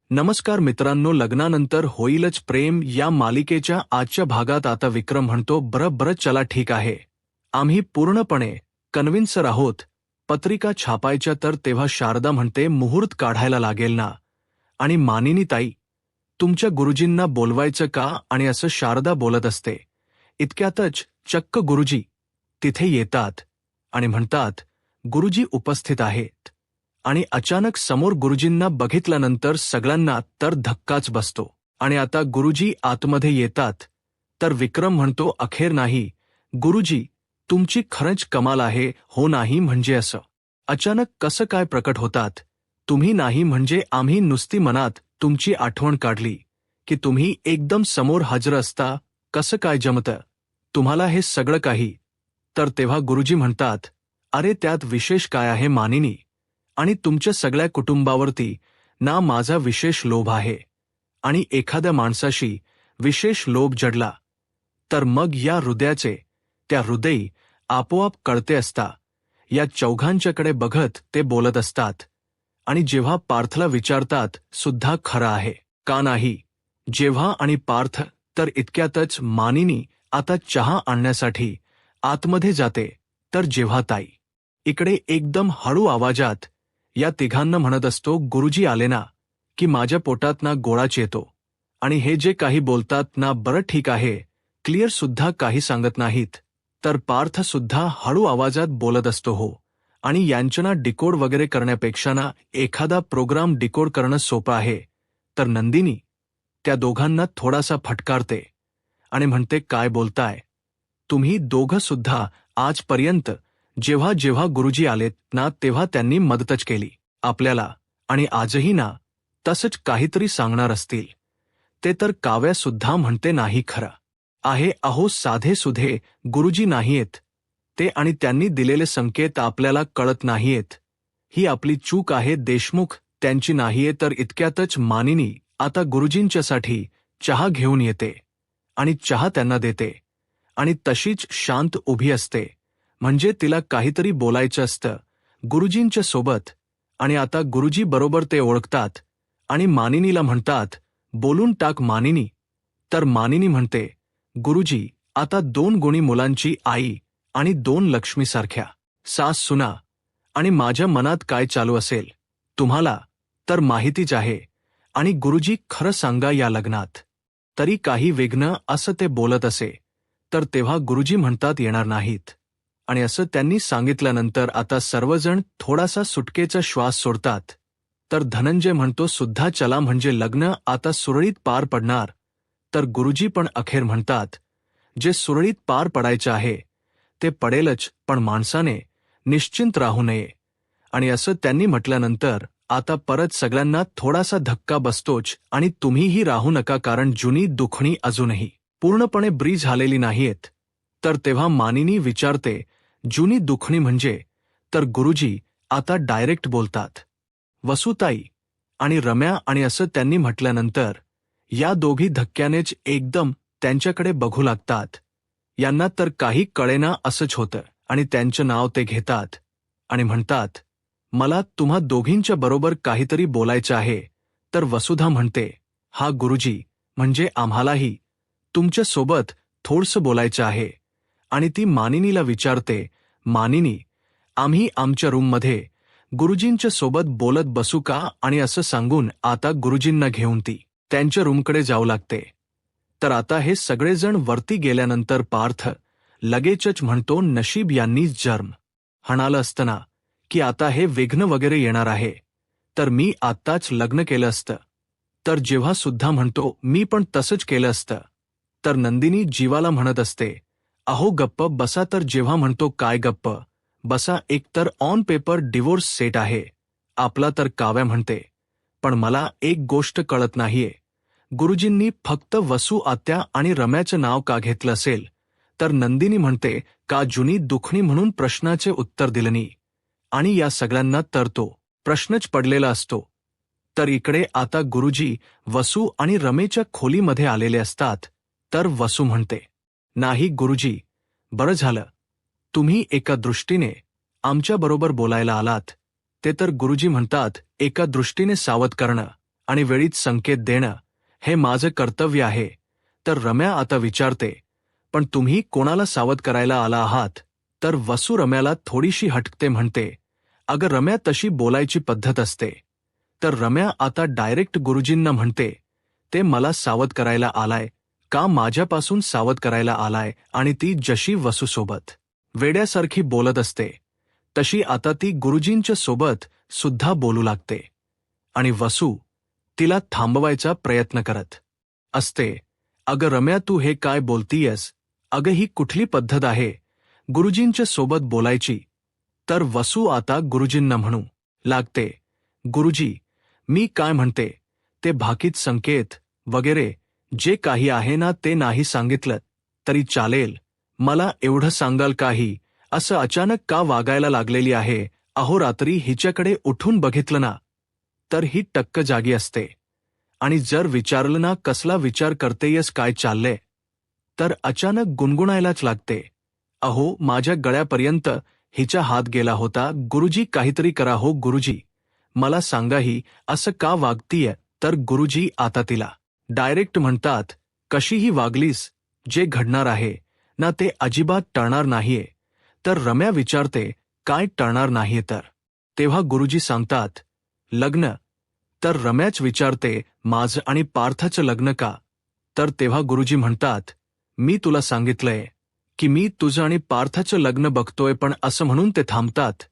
नमस्कार मित्रांनो, लग्नानंतर होईलच प्रेम या मालिकेच्या आजच्या भागात आता विक्रम म्हणतो, बरं चला ठीक आहे, आम्ही पूर्णपणे कन्व्हिन्सर आहोत, पत्रिका छापायच्या. तर तेव्हा शारदा म्हणते, मुहूर्त काढायला लागेल ना. आणि मानिनी ताई, तुमच्या गुरुजींना बोलवायचं का. आणि असं शारदा बोलत असते. इतक्यातच चक्क गुरुजी तिथे येतात आणि म्हणतात, गुरुजी उपस्थित आहेत. आणि अचानक समोर गुरुजींना बघितल्यानंतर सगळ्यांना तर धक्काच बसतो. आणि आता गुरुजी आतमध्ये येतात. तर विक्रम म्हणतो, अखेर नाही गुरुजी, तुमची खरंच कमाल आहे. हो नाही म्हणजे असं अचानक कसं काय प्रकट होतात तुम्ही. नाही म्हणजे आम्ही नुसती मनात तुमची आठवण काढली की तुम्ही एकदम समोर हजर असता. कसं काय जमतं तुम्हाला हे सगळं काही. तर तेव्हा गुरुजी म्हणतात, अरे त्यात विशेष काय आहे मानिनी. आणि तुमच्या सगळ्या कुटुंबावरती ना माझा विशेष लोभ आहे. आणि एखाद्या माणसाशी विशेष लोभ जडला तर मग या हृदयाचे त्या हृदयी आपोआप कळते असता. या चौघांच्याकडे बघत ते बोलत असतात. आणि जेव्हा पार्थला विचारतात सुद्धा खरं आहे का नाही. जेव्हा आणि पार्थ तर इतक्यातच मानिनी आता चहा आणण्यासाठी आतमध्ये जाते. तर जेव्हा ताई इकडे एकदम हळू आवाजात या तिघांना म्हणत असतो, गुरुजी आले ना की माझ्या पोटात ना गोळाच येतो. आणि हे जे काही बोलतात ना, बरं ठीक आहे, क्लिअर सुद्धा काही सांगत नाहीत. तर पार्थ सुद्धा हळू आवाजात बोलत असतो, हो. आणि यांच्याना डिकोड वगैरे करण्यापेक्षा ना एखादा प्रोग्राम डिकोड करणं सोपं आहे. तर नंदिनी त्या दोघांना थोडासा फटकारते आणि म्हणते, काय बोलताय तुम्ही दोघं सुद्धा. आजपर्यंत जेव्हा जेव्हा गुरुजी आलेत ना तेव्हा त्यांनी मदतच केली आपल्याला. आणि आजही ना तसंच काहीतरी सांगणार असतील. ते तर काव्या सुद्धा म्हणते, नाही खरं आहे अहो, साधे सुधे गुरुजी नाहीयेत ते. आणि त्यांनी दिलेले संकेत आपल्याला कळत नाहीयेत. ही आपली चूक आहे देशमुख, त्यांची नाहीये. तर इतक्यातच मानिनी आता गुरुजींच्यासाठी चहा घेऊन येते आणि चहा त्यांना देते. आणि तशीच शांत उभी असते, म्हणजे तिला काहीतरी बोलायचं असतं गुरुजींच्या सोबत. आणि आता गुरुजी बरोबर ते ओळखतात आणि मानिनीला म्हणतात, बोलून टाक मानिनी. तर मानिनी म्हणते, गुरुजी, आता 2 गुणी मुलांची आई आणि 2 लक्ष्मीसारख्या सास सुना. आणि माझ्या मनात काय चालू असेल तुम्हाला तर माहितीच आहे. आणि गुरुजी, खरं सांगा, या लग्नात तरी काही विघ्न. असं ते बोलत असे. तर तेव्हा गुरुजी म्हणतात, येणार नाहीत. आणि असं त्यांनी सांगितल्यानंतर आता सर्वजण थोडासा सुटकेचा श्वास सोडतात. तर धनंजय म्हणतो सुद्धा, चला म्हणजे लग्न आता सुरळीत पार पडणार. तर गुरुजी पण अखेर म्हणतात, जे सुरळीत पार पडायचं आहे ते पडेलच, पण माणसाने निश्चिंत राहू नये. आणि असं त्यांनी म्हटल्यानंतर आता परत सगळ्यांना थोडासा धक्का बसतोच. आणि तुम्हीही राहू नका, कारण जुनी दुखणी अजूनही पूर्णपणे ब्री झालेली नाहीयेत. तर तेव्हा मानिनी विचारते, जुनी दुखणी म्हणजे. तर गुरुजी आता डायरेक्ट बोलतात, वसुताई आणि रम्या. आणि असं त्यांनी म्हटल्यानंतर या दोघी धक्क्यानेच एकदम त्यांच्याकडे बघू लागतात. यांना तर काही कळेना असंच होतं. आणि त्यांचं नाव ते घेतात आणि म्हणतात, मला तुम्हा दोघींच्या बरोबर काहीतरी बोलायचं आहे. तर वसुधा म्हणते, हा गुरुजी, म्हणजे आम्हालाही तुमच्या सोबत थोडंसं बोलायचं आहे. आणि ती मानिनीला विचारते, मानिनी, आम्ही आमच्या रूममध्ये गुरुजींच्या सोबत बोलत बसू का. आणि असं सांगून आता गुरुजींना घेऊन ती त्यांच्या रूमकडे जाऊ लागते. तर आता हे सगळेजण वरती गेल्यानंतर पार्थ लगेचच म्हणतो, नशीब यांनी जर्म हाणालं असतं की आता हे विघ्न वगैरे येणार आहे, तर मी आत्ताच लग्न केलं असतं. तर जेव्हा सुद्धा म्हणतो, मी पण तसंच केलं असतं. तर नंदिनी जीवाला म्हणत असते, अहो गप्प बसा. तर जेव्हा म्हणतो, काय गप्प बसा, एकतर ऑन पेपर डिवोर्स सेट आहे आपला. तर काव्या म्हणते, पण मला एक गोष्ट कळत नाहीये, गुरुजींनी फक्त वसू आत्या आणि रम्याचं नाव का घेतलं असेल. तर नंदिनी म्हणते, का जुनी दुखणी म्हणून प्रश्नाचे उत्तर दिलं नाही. आणि या सगळ्यांना तर तो प्रश्नच पडलेला असतो. तर इकडे आता गुरुजी वसू आणि रमेच्या खोलीमध्ये आलेले असतात. तर वसू म्हणते, नाही गुरुजी, बरं झालं तुम्ही एका दृष्टीने आमच्याबरोबर बोलायला आलात. ते तर गुरुजी म्हणतात, एका दृष्टीने सावध करणं आणि वेळीच संकेत देणं हे माझं कर्तव्य आहे. तर रम्या आता विचारते, पण तुम्ही कोणाला सावध करायला आला आहात? तर वसू रम्याला थोडीशी हटकते, म्हणते, अगं रम्या, तशी बोलायची पद्धत असते. तर रम्या आता डायरेक्ट गुरुजींना म्हणते, ते मला सावध करायला आलाय का, माझ्यापासून सावध करायला आलाय. आणि ती जशी वसूसोबत वेड्यासारखी बोलत असते तशी आता ती गुरुजींच्या सोबत सुद्धा बोलू लागते. आणि वसू तिला थांबवायचा प्रयत्न करत असते. अगं रम्या, तू हे काय बोलतीयस? अगं ही कुठली पद्धत आहे गुरुजींच्या सोबत बोलायची? तर वसू आता गुरुजींना म्हणू लागते, गुरुजी, मी काय म्हणते ते भाकीत संकेत वगैरे जे काही आहे ना, ते नाही सांगितलं तरी चालेल. मला एवढं सांगाल काही असं अचानक का वागायला लागलेली आहे? अहो, रात्री हिच्याकडे उठून बघितलं ना तर ही टक्क जागी असते. आणि जर विचारलं ना, कसला विचार करतेयस, काय चाललंय, तर अचानक गुणगुणायलाच लागते. अहो, माझ्या गळ्यापर्यंत हिचा हात गेला होता. गुरुजी, काहीतरी करा हो गुरुजी, मला सांगा ही असं का वागतीय? तर गुरुजी आता तिला डायरेक्ट म्हणतात, कशीही वागलीस, जे घडणार आहे ना ते अजिबात टळणार नाहीये. तर रम्या विचारते, काय टळणार नाहीये? तर तेव्हा गुरुजी सांगतात, लग्न. तर रम्याच विचारते, माझं आणि पार्थचं लग्न का? तर तेव्हा गुरुजी म्हणतात, मी तुला सांगितलंय की मी तुझं आणि पार्थचं लग्न बघतोय. पण असं म्हणून ते थांबतात.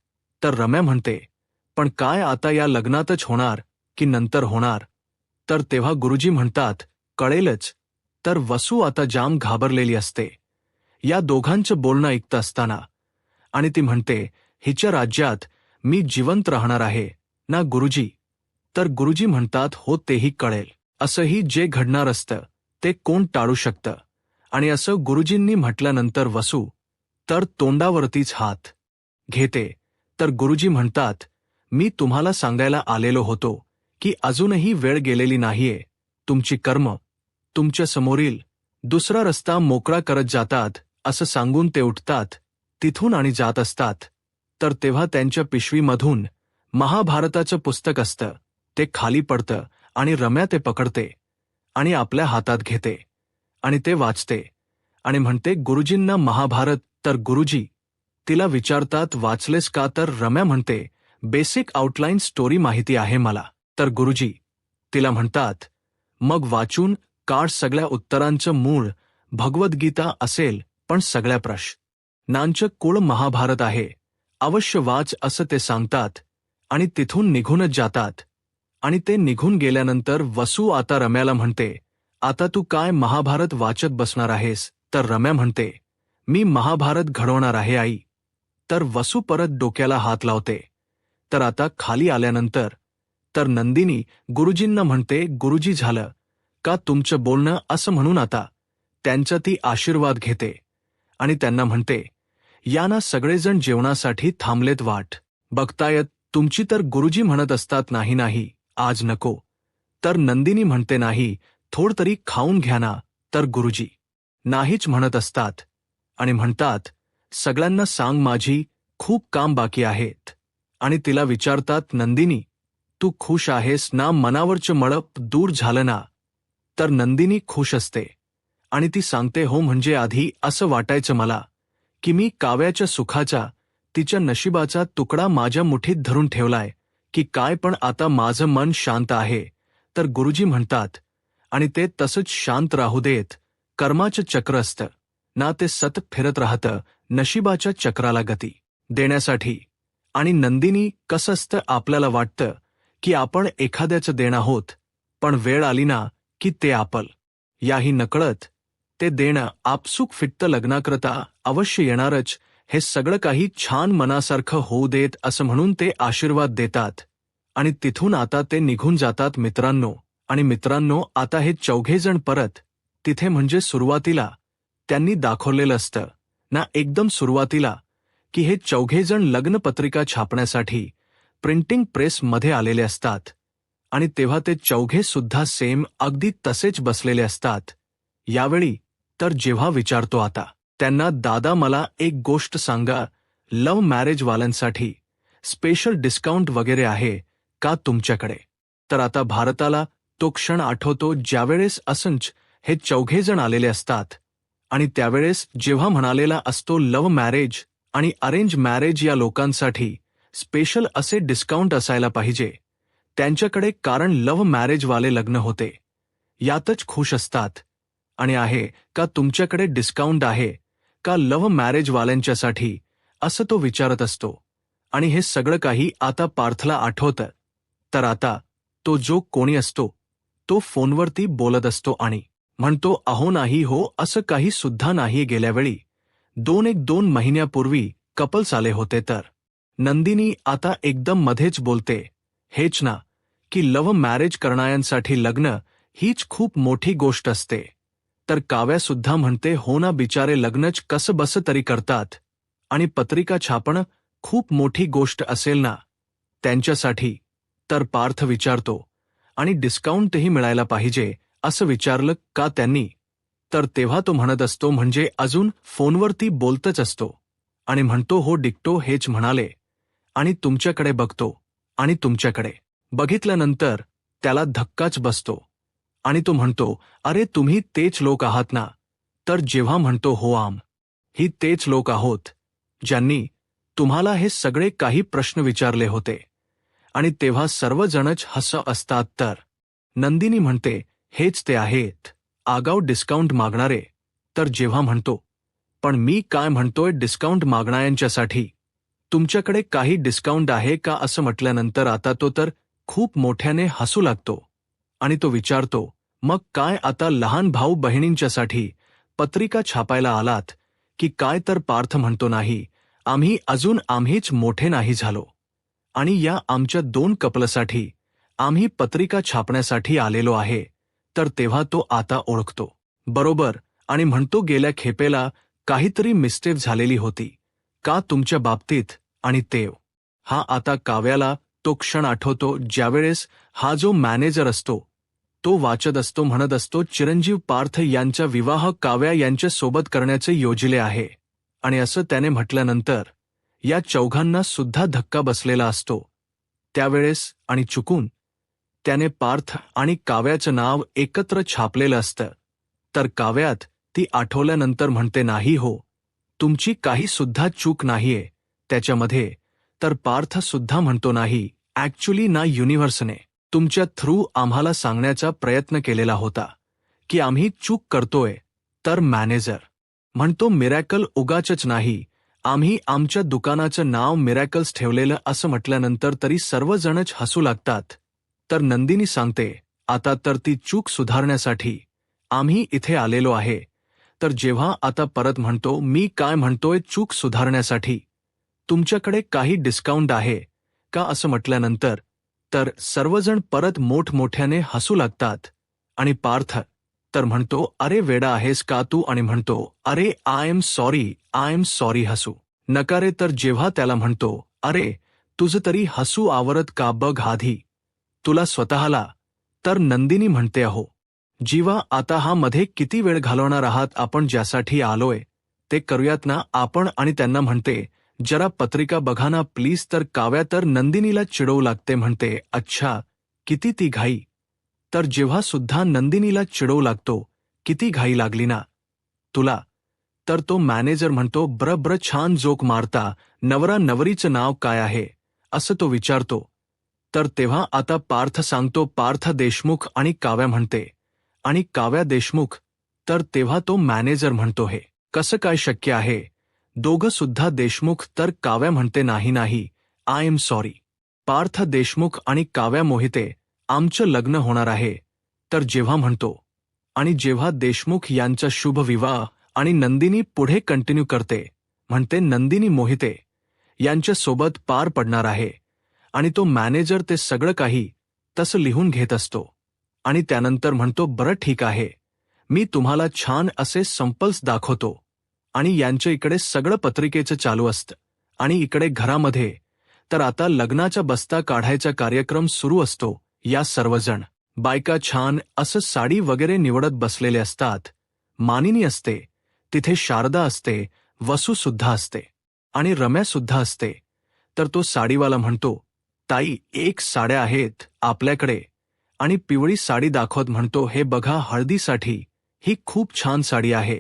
तर रम्या म्हणते, पण काय आता या लग्नातच होणार की नंतर होणार? तर तेव्हा गुरुजी म्हणतात, कळेलच. तर वसू आता जाम घाबरलेली असते या दोघांचं बोलणं ऐकत असताना. आणि ती म्हणते, हिच्या राज्यात मी जिवंत राहणार आहे ना गुरुजी? तर गुरुजी म्हणतात, हो, तेही कळेल. असंही जे घडणार असतं ते कोण टाळू शकतं? आणि असं गुरुजींनी म्हटल्यानंतर वसू तर तोंडावरतीच हात घेते. तर गुरुजी म्हणतात, मी तुम्हाला सांगायला आलेलो होतो की अजूनही वेळ गेलेली नाहीये. तुमची कर्म तुमच्या समोरील दुसरा रस्ता मोकळा करत जातात. असं सांगून ते उठतात तिथून आणि जात असतात. तर तेव्हा त्यांच्या पिशवीमधून महाभारताचं पुस्तक असतं ते खाली पडतं आणि रम्या ते पकडते आणि आपल्या हातात घेते आणि ते वाचते आणि म्हणते, गुरुजींना महाभारत. तर गुरुजी तिला विचारतात, वाचलेस का? तर रम्या म्हणते, बेसिक आउटलाईन स्टोरी माहिती आहे मला. तर गुरुजी तिला म्हणतात, मग वाचून काढ. सगळ्या उत्तरांचं मूळ भगवद्गीता असेल, पण सगळ्या प्रश्नांचं कुळ महाभारत आहे. अवश्य वाच, असं ते सांगतात आणि तिथून निघूनच जातात. आणि ते निघून गेल्यानंतर वसू आता रम्याला म्हणते, आता तू काय महाभारत वाचत बसणार आहेस? तर रम्या म्हणते, मी महाभारत घडवणार आहे आई. तर वसू परत डोक्याला हात लावते. तर आता खाली आल्यानंतर तर नंदिनी गुरुजींना म्हणते, गुरुजी, झालं का तुमचं बोलणं? असं म्हणून आता त्यांचा ती आशीर्वाद घेते आणि त्यांना म्हणते, या ना सगळेजण जेवणासाठी थांबलेत, वाट बघतायत तुमची. तर गुरुजी म्हणत असतात, नाही नाही, आज नको. तर नंदिनी म्हणते, नाही, थोड तरी खाऊन घ्या ना. तर गुरुजी नाहीच म्हणत असतात आणि म्हणतात, सगळ्यांना सांग, माझी खूप काम बाकी आहेत. आणि तिला विचारतात, नंदिनी, तू खुश आहेस ना? मनावरचं मळप दूर झालं ना? तर नंदिनी खुश असते आणि ती सांगते, हो, म्हणजे आधी असं वाटायचं मला की मी काव्याच्या सुखाचा, तिच्या नशिबाचा तुकडा माझ्या मुठीत धरून ठेवलाय की काय, पण आता माझं मन शांत आहे. तर गुरुजी म्हणतात, आणि ते तसंच शांत राहू देत. कर्माचं चक्र असतं ना, ते सतत फिरत राहतं नशिबाच्या चक्राला गती देण्यासाठी. आणि नंदिनी, कसं असतं, आपल्याला वाटतं की आपण एखाद्याचं देणं आहोत, पण वेळ आली ना की ते आपल याही नकळत ते देणं आपसूक फिट्ट लग्नाकरता अवश्य येणारच. हे सगळं काही छान मनासारखं होऊ देत, असं म्हणून ते आशीर्वाद देतात आणि तिथून आता ते निघून जातात. मित्रांनो, आणि मित्रांनो, आता हे चौघेजण परत तिथे, म्हणजे सुरुवातीला त्यांनी दाखवलेलं असतं ना एकदम सुरुवातीला, की हे चौघेजण लग्नपत्रिका छापण्यासाठी प्रिंटिंग प्रेसमध्ये आलेले असतात. आणि तेव्हा ते चौघे सुद्धा सेम अगदी तसेच बसलेले असतात. यावेळी तर जेव्हा विचारतो आता त्यांना, दादा, मला एक गोष्ट सांगा, लव्ह मॅरेज वाल्यांसाठी स्पेशल डिस्काउंट वगैरे आहे का तुमच्याकडे? तर आता भारताला तो क्षण आठवतो ज्यावेळेस असंच हे चौघेजण आलेले असतात आणि त्यावेळेस जेव्हा म्हणालेला असतो लव्ह मॅरेज आणि अरेंज मॅरेज या लोकांसाठी स्पेशल असे डिस्काउंट असायला पाहिजे त्यांच्याकडे, कारण लव्ह मॅरेजवाले लग्न होते यातच खुश असतात. आणि आहे का तुमच्याकडे डिस्काउंट आहे का लव्ह मॅरेजवाल्यांच्यासाठी, असं तो विचारत असतो. आणि हे सगळं काही आता पार्थला आठवतं. तर आता तो जो कोणी असतो तो फोनवरती बोलत असतो आणि म्हणतो, अहो नाही हो, असं काही सुद्धा नाही. गेल्यावेळी 2 महिन्यापूर्वी कपल्स आले होते. तर नंदिनी आता एकदम मध्येच बोलते, हेच ना, की लव्ह मॅरेज करणाऱ्यांसाठी लग्न हीच खूप मोठी गोष्ट असते. तर काव्या सुद्धा म्हणते, हो ना, बिचारे लग्नच कसं बस तरी करतात आणि पत्रिका छापणं खूप मोठी गोष्ट असेल ना त्यांच्यासाठी. तर पार्थ विचारतो, आणि डिस्काउंटही मिळायला पाहिजे असं विचारलं का त्यांनी. तर तेव्हा तो म्हणत असतो, म्हणजे अजून फोनवरती बोलतच असतो आणि म्हणतो, हो डिक्टो हेच म्हणाले. आणि तुमच्याकडे बघतो आणि तुमच्याकडे बघितल्यानंतर त्याला धक्काच बसतो आणि तो म्हणतो, अरे तुम्ही तेच लोक आहात ना. तर जेव्हा म्हणतो, हो ही तेच लोक आहोत ज्यांनी तुम्हाला हे सगळे काही प्रश्न विचारले होते. आणि तेव्हा सर्वजणच हसत असतात. तर नंदिनी म्हणते, हेच ते आहेत आगाऊ डिस्काउंट मागणारे. तर जेव्हा म्हणतो, पण मी काय म्हणतोय डिस्काउंट मागणाऱ्यांच्यासाठी, तुमच्याकडे काही डिस्काउंट आहे का असं म्हटल्यानंतर आता तो तर खूप मोठ्याने हसू लागतो आणि तो विचारतो, मग काय आता लहान भाऊ बहिणींच्यासाठी पत्रिका छापायला आलात की काय. तर पार्थ म्हणतो, नाही, आम्हीच मोठे नाही झालो आणि या आमच्या 2 कपलसाठी आम्ही पत्रिका छापण्यासाठी आलेलो आहे. तर तेव्हा तो आता ओळखतो बरोबर आणि म्हणतो, गेल्या खेपेला काहीतरी मिस्टेक झालेली होती का तुमच्या बाबतीत. आणि हा आता काव्याला तो क्षण आठवतो ज्यावेळेस हा जो मॅनेजर असतो तो वाचत असतो, म्हणत असतो, चिरंजीव पार्थ यांचा विवाह काव्या यांच्या सोबत करण्याचे योजिले आहे. आणि असं त्याने म्हटल्यानंतर या चौघांना सुद्धा धक्का बसलेला असतो त्यावेळेस आणि चुकून त्याने पार्थ आणि काव्याचं नाव एकत्र छापलेलं असतं. तर काव्यात ती आठवल्यानंतर म्हणते, नाही हो, तुमची काही सुद्धा चूक नाहीये त्याच्यामध्ये. तर पार्थ सुद्धा म्हणतो, नाही, ऍक्च्युली ना, युनिव्हर्सने तुमच्या थ्रू आम्हाला सांगण्याचा प्रयत्न केलेला होता की आम्ही चूक करतोय. तर मॅनेजर म्हणतो, मिरॅकल उगाचच नाही, आम्ही आमच्या दुकानाचं नाव मिरॅकल्स ठेवलेलं असं म्हटल्यानंतर तरी सर्वजणच हसू लागतात. तर नंदिनी सांगते, आता तर ती चूक सुधारण्यासाठी आम्ही इथे आलेलो आहे. तर जेव्हा आता परत म्हणतो, मी काय म्हणतोय, चूक सुधारण्यासाठी तुमच्याकडे काही डिस्काउंट आहे का असं म्हटल्यानंतर तर सर्वजण परत मोठमोठ्याने हसू लागतात. आणि पार्थ तर म्हणतो, अरे वेडा आहेस का तू. आणि म्हणतो, अरे आय एम सॉरी, हसू नकारे. तर जेव्हा त्याला म्हणतो, अरे तुझं तरी हसू आवरत का बघ आधी तुला स्वतःला. तर नंदिनी म्हणते, अहो जीवा, आता हा मध्ये किती वेळ घालवणार आहात, आपण ज्यासाठी आलोय ते करूयात ना आपण. आणि त्यांना म्हणते, जरा पत्रिका बघा ना प्लीज. तर काव्या तर नंदिनीला चिडवू लागते, म्हणते, अच्छा किती ती घाई. तर जेव्हा सुद्धा नंदिनीला चिडवू लागतो, किती घाई लागली ना तुला. तर तो मॅनेजर म्हणतो, ब्र छान जोक मारता, नवरा नवरीचं नाव काय आहे असं तो विचारतो. तर तेव्हा आता पार्थ सांगतो, पार्थ देशमुख. आणि काव्या म्हणते, आणि काव्या देशमुख. तर तेव्हा तो मॅनेजर म्हणतो, हे कसं काय शक्य आहे, दोघं सुद्धा देशमुख. तर काव्या म्हणते, नाही, I am sorry, Parth Deshmukh आणि काव्या मोहिते, आमचं लग्न होणार आहे. तर जेव्हा म्हणतो, आणि जेव्हा देशमुख यांचा शुभ विवाह. आणि नंदिनी पुढे कंटिन्यू करते, म्हणते, नंदिनी मोहिते यांच्यासोबत पार पडणार आहे. आणि तो मॅनेजर ते सगळं काही तसं लिहून घेत असतो आणि त्यानंतर म्हणतो, बरं ठीक आहे, मी तुम्हाला छान असे संपल्स दाखवतो. आणि यांच्या इकडे सगळं पत्रिकेचं चालू असतं आणि इकडे घरामध्ये तर आता लग्नाचा बस्ता काढायचा कार्यक्रम सुरू असतो. या सर्वजण बायका छान असं साडी वगैरे निवडत बसलेले असतात. मानिनी असते तिथे, शारदा असते, वसू सुद्धा असते आणि रम्या सुद्धा असते. तर तो साडीवाला म्हणतो, ताई, एक साड्या आहेत आपल्याकडे आणि पिवळी साडी दाखवत म्हणतो, हे बघा, हळदीसाठी ही खूप छान साडी आहे.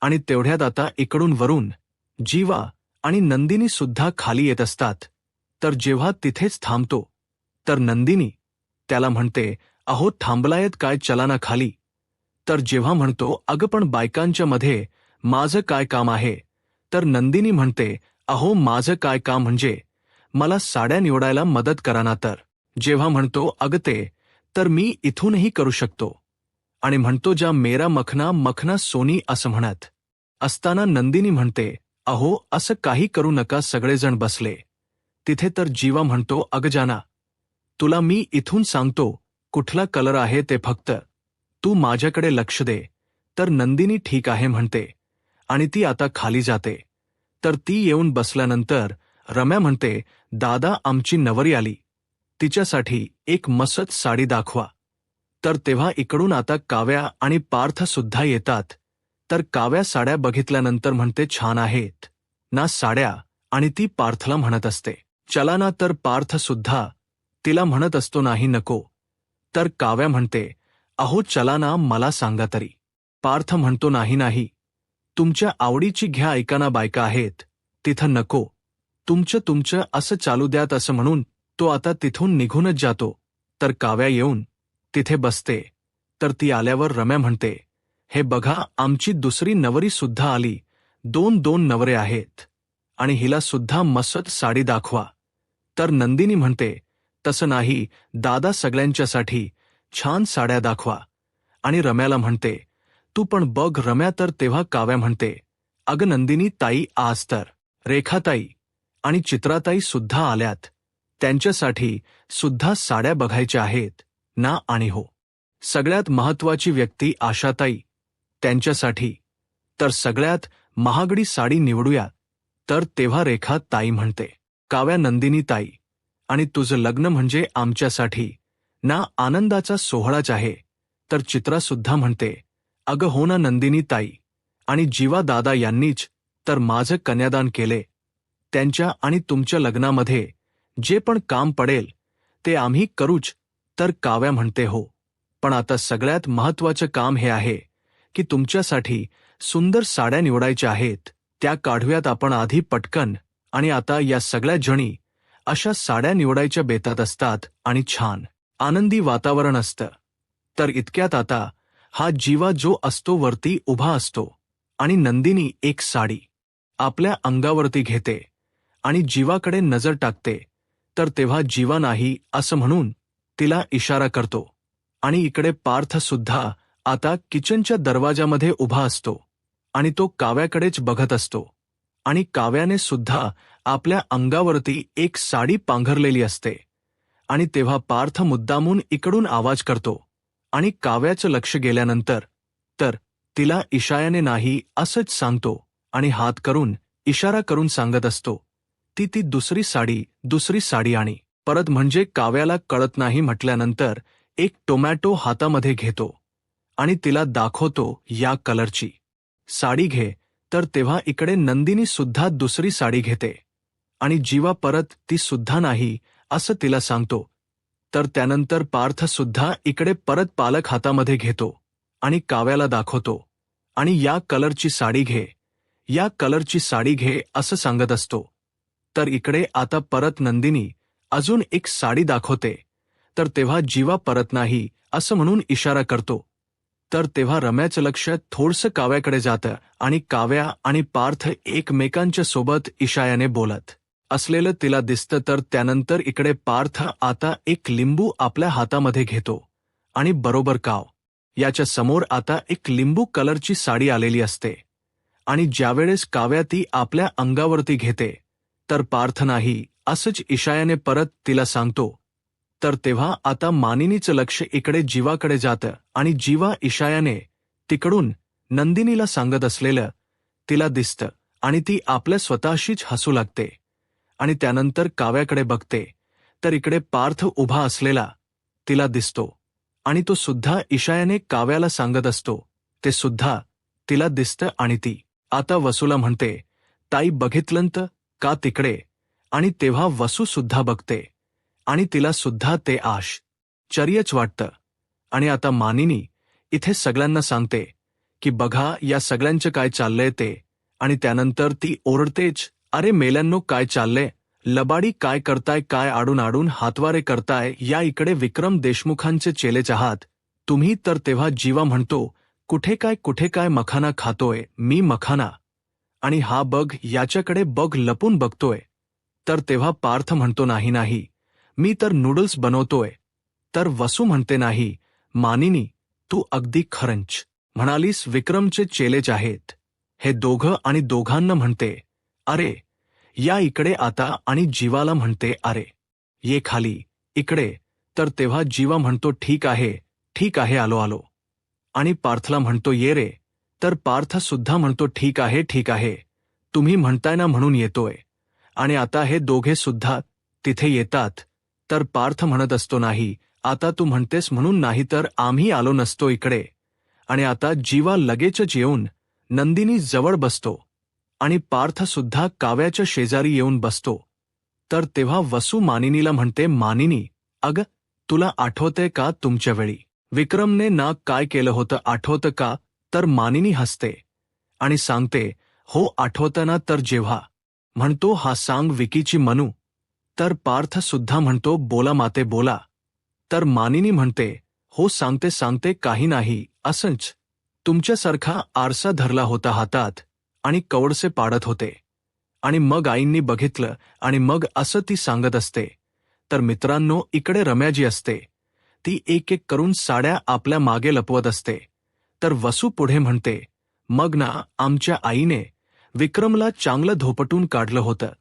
आणि तेवढ्यात आता इकडून वरून जीवा आणि नंदिनी सुद्धा खाली येत असतात. तर जेव्हा तिथेच थांबतो तर नंदिनी त्याला म्हणते, अहो थांबलायत काय, चला ना खाली. तर जेव्हा म्हणतो, अगं पण बायकांच्या मध्ये माझं काय काम आहे, तर नंदिनी म्हणते, अहो माझं काय काम म्हणजे मला साड्या निवडायला मदत करा ना. तर जेव्हा म्हणतो, अगं ते तर मी इथूनही करू शकतो. आणि म्हणतो, जा मेरा मखना मखना सोनी असं म्हणत असताना नंदिनी म्हणते, अहो असं काही करू नका. सगळेजण बसले तिथे. तर जीवा म्हणतो, अगं जाना, तुला मी इथून सांगतो कुठला कलर आहे ते, फक्त तू माझ्याकडे लक्ष दे. तर नंदिनी ठीक आहे म्हणते आणि ती आता खाली जाते. तर ती येऊन बसल्यानंतर रम्या म्हणते, दादा आमची नवरी आली, तिच्यासाठी एक मस्त साडी दाखवा. तर तेव्हा इकडून आता काव्या आणि पार्थ सुद्धा येतात. तर काव्या साड्या बघितल्यानंतर म्हणते, छान आहेत ना साड्या, आणि ती पार्थला म्हणत असते, चला ना. तर पार्थ सुद्धा तिला म्हणत असतो, नाही नको. तर काव्या म्हणते, अहो चला ना, मला सांगा तरी. पार्थ म्हणतो, नाही नाही, तुमच्या आवडीची घ्या, ऐकाना, बायका आहेत तिथं, नको, तुमचं तुमचं असं चालू द्यात. असं म्हणून तो आता तिथून निघूनच जातो. तर काव्या येऊन तिथे बसते. तर ती आल्यावर रम्या म्हणते, हे बघा, आमची दुसरी नवरी सुद्धा आली, 2 नवरे आहेत आणि हिला सुद्धा मस्त साडी दाखवा. तर नंदिनी म्हणते, तसं नाही दादा, सगळ्यांच्यासाठी छान साड्या दाखवा. आणि रम्याला म्हणते, तू पण बघ रम्या. तर तेव्हा काव्या म्हणते, अगं नंदिनी ताई, आज तर रेखाताई आणि चित्राताई सुद्धा आल्यात, त्यांच्यासाठी सुद्धा साड्या बघायच्या आहेत ना. आणि हो, सगळ्यात महत्वाची व्यक्ती आशाताई, त्यांच्यासाठी तर सगळ्यात महागडी साडी निवडूया. तर तेव्हा रेखा ताई म्हणते, काव्या, नंदिनी ताई, आणि तुझं लग्न म्हणजे आमच्यासाठी ना आनंदाचा सोहळाच आहे. तर चित्रा सुद्धा म्हणते, अगं हो ना नंदिनी ताई, आणि जीवा दादा यांनीच तर माझं कन्यादान केले, त्यांच्या आणि तुमच्या लग्नामध्ये जे पण काम पडेल ते आम्ही करूच. तर काव्या म्हणते, हो, पण आता सगळ्यात महत्वाचं काम हे आहे की तुमच्यासाठी सुंदर साड्या निवडायच्या आहेत, त्या काढूयात आपण आधी पटकन. आणि आता या सगळ्या जणी अशा साड्या निवडायच्या बेतात असतात आणि छान आनंदी वातावरण असतं. तर इतक्यात आता हा जीवा जो असतो वरती उभा असतो आणि नंदिनी एक साडी आपल्या अंगावरती घेते आणि जीवाकडे नजर टाकते. तर तेव्हा जीवा नाही असं म्हणून तिला इशारा करतो. आणि इकडे पार्थ सुद्धा आता किचनच्या दरवाजामध्ये उभा असतो आणि तो काव्याकडेच बघत असतो. आणि काव्याने सुद्धा आपल्या अंगावरती एक साडी पांघरलेली असते. आणि तेव्हा पार्थ मुद्दामून इकडून आवाज करतो आणि काव्याचं लक्ष गेल्यानंतर तर तिला इशाऱ्याने नाही असंच सांगतो आणि हात करून इशारा करून सांगत असतो, ती दुसरी साडी. आणि परत म्हणजे काव्याला कळत नाही म्हटल्यानंतर एक टोमॅटो हातामध्ये घेतो आणि तिला दाखवतो, या कलरची साडी घे. तर तेव्हा इकडे नंदिनी सुद्धा दुसरी साडी घेते आणि जीवा परत ती सुद्धा नाही असं तिला सांगतो. तर त्यानंतर पार्थ सुद्धा इकडे परत पालक हातामध्ये घेतो आणि काव्याला दाखवतो आणि या कलरची साडी घे, या कलरची साडी घे असं सांगत असतो. तर इकडे आता परत नंदिनी अजून एक साडी दाखवते. तर तेव्हा जीवा परत नाही असं म्हणून इशारा करतो. तर तेव्हा रम्याचं लक्ष थोडसं काव्याकडे जातं आणि काव्या आणि पार्थ एकमेकांच्या सोबत इशाऱ्याने बोलत असलेलं तिला दिसतं. तर त्यानंतर इकडे पार्थ आता एक लिंबू आपल्या हातामध्ये घेतो आणि बरोबर याच्या समोर आता एक लिंबू कलरची साडी आलेली असते. आणि ज्यावेळेस काव्या ती आपल्या अंगावरती घेते तर पार्थ नाही असंच इशाऱ्याने परत तिला सांगतो. तर तेव्हा आता मानिनीचं लक्ष इकडे जीवाकडे जातं आणि जीवा इशाऱ्याने तिकडून नंदिनीला सांगत असलेलं तिला दिसतं आणि ती आपल्या स्वतःशीच हसू लागते. आणि त्यानंतर काव्याकडे बघते तर इकडे पार्थ उभा असलेला तिला दिसतो आणि तो सुद्धा इशाऱ्याने काव्याला सांगत असतो, ते सुद्धा तिला दिसतं. आणि ती आता वसूला म्हणते, ताई बघितलंत का तिकडे. आणि तेव्हा वसू सुद्धा बघते आणि तिला सुद्धा ते चर्यच वाटतं. आणि आता मानिनी इथे सगळ्यांना सांगते की बघा या सगळ्यांचं काय चाललंय ते. आणि त्यानंतर ती ओरडतेच, अरे मेल्यांनो काय चाललंय, लबाडी काय करताय, काय आडून आडून हातवारे करताय, या इकडे विक्रम देशमुखांचे चेलेच आहात तुम्ही तर. तेव्हा जीवा म्हणतो, कुठे काय मखाना खातोय मी मखाना, आणि हा बघ याच्याकडे बघ लपून बघतोय. तर तेव्हा पार्थ म्हणतो नाही नाही, मी तर नूडल्स बनवतोय. तर वसू म्हणते नाही मानिनी, तू अगदी खरंच म्हणालीस, विक्रमचे चेलेच आहेत हे दोघं. आणि दोघांना म्हणते, अरे या इकडे आता. आणि जीवाला म्हणते, अरे ये खाली इकडे. तर तेव्हा जीवा म्हणतो ठीक आहे आलो आलो. आणि पार्थला म्हणतो ये रे. तर पार्थ सुद्धा म्हणतो ठीक आहे तुम्ही म्हणताय ना म्हणून येतोय. आणि आता हे दोघे सुद्धा तिथे येतात. तर पार्थ म्हणत असतो नाही, आता तू म्हणतेस म्हणून नाही तर आम्ही आलो नसतो इकडे. आणि आता जीवा लगेचच येऊन नंदिनी जवळ बसतो आणि पार्थ सुद्धा काव्याच्या शेजारी येऊन बसतो. तर तेव्हा वसू मानिनीला म्हणते, मानिनी अग तुला आठवतंय का तुमच्या वेळी विक्रमने ना काय केलं होतं आठवतं का. तर मानिनी हसते आणि सांगते, हो आठवतं ना. तर जेव्हा म्हणतो हा सांग विकीची मनू. तर पार्थ सुद्धा म्हणतो बोला माते बोला. तर मानिनी म्हणते, हो सांगते काही नाही, असंच तुमच्यासारखा आरसा धरला होता हातात आणि कवडसे पाडत होते. आणि मग आईंनी बघितलं आणि मग असं ती सांगत असते. तर मित्रांनो इकडे रम्याजी असते, ती एक एक करून साड्या आपल्या मागे लपवत असते. तर वसू पुढे म्हणते, मग ना आमच्या आईने विक्रमला चांगलं धोपटून काढलं होतं.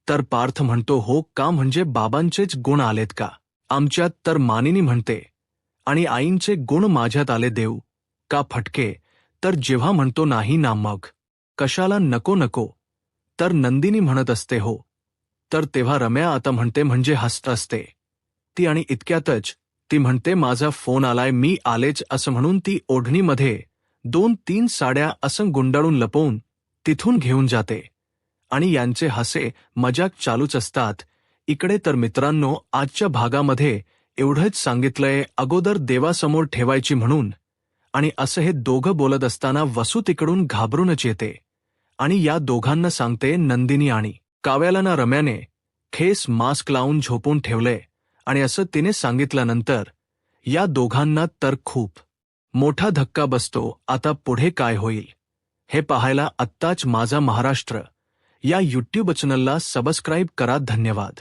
तर पार्थ म्हणतो, हो का, म्हणजे बाबांचेच गुण आलेत का आमच्यात. तर मानिनी म्हणते, आणि आईंचे गुण माझ्यात आले देऊ का फटके. तर जेव्हा म्हणतो नाही ना मग कशाला नको. तर नंदिनी म्हणत असते हो. तर तेव्हा रम्या आता म्हणते म्हणजे हसत असते ती. आणि इतक्यातच ती म्हणते माझा फोन आलाय मी आलेच असं म्हणून ती ओढणीमध्ये 2-3 साड्या असं गुंडाळून लपवून तिथून घेऊन जाते. आणि यांचे हसे मजाक चालूच असतात इकडे. तर मित्रांनो आजच्या भागामध्ये एवढंच सांगितलंय, अगोदर देवासमोर ठेवायची म्हणून. आणि असं हे दोघं बोलत असताना वसू तिकडून घाबरूनच येते आणि या दोघांना सांगते, नंदिनी आणि काव्याला ना रम्याने खेस मास्क लावून झोपून ठेवलंय. आणि असं तिने सांगितल्यानंतर या दोघांना तर खूप मोठा धक्का बसतो. आता पुढे काय होईल हे पाहायला आत्ताच माझा महाराष्ट्र या यूट्यूब चॅनलला सबस्क्राईब करा. धन्यवाद.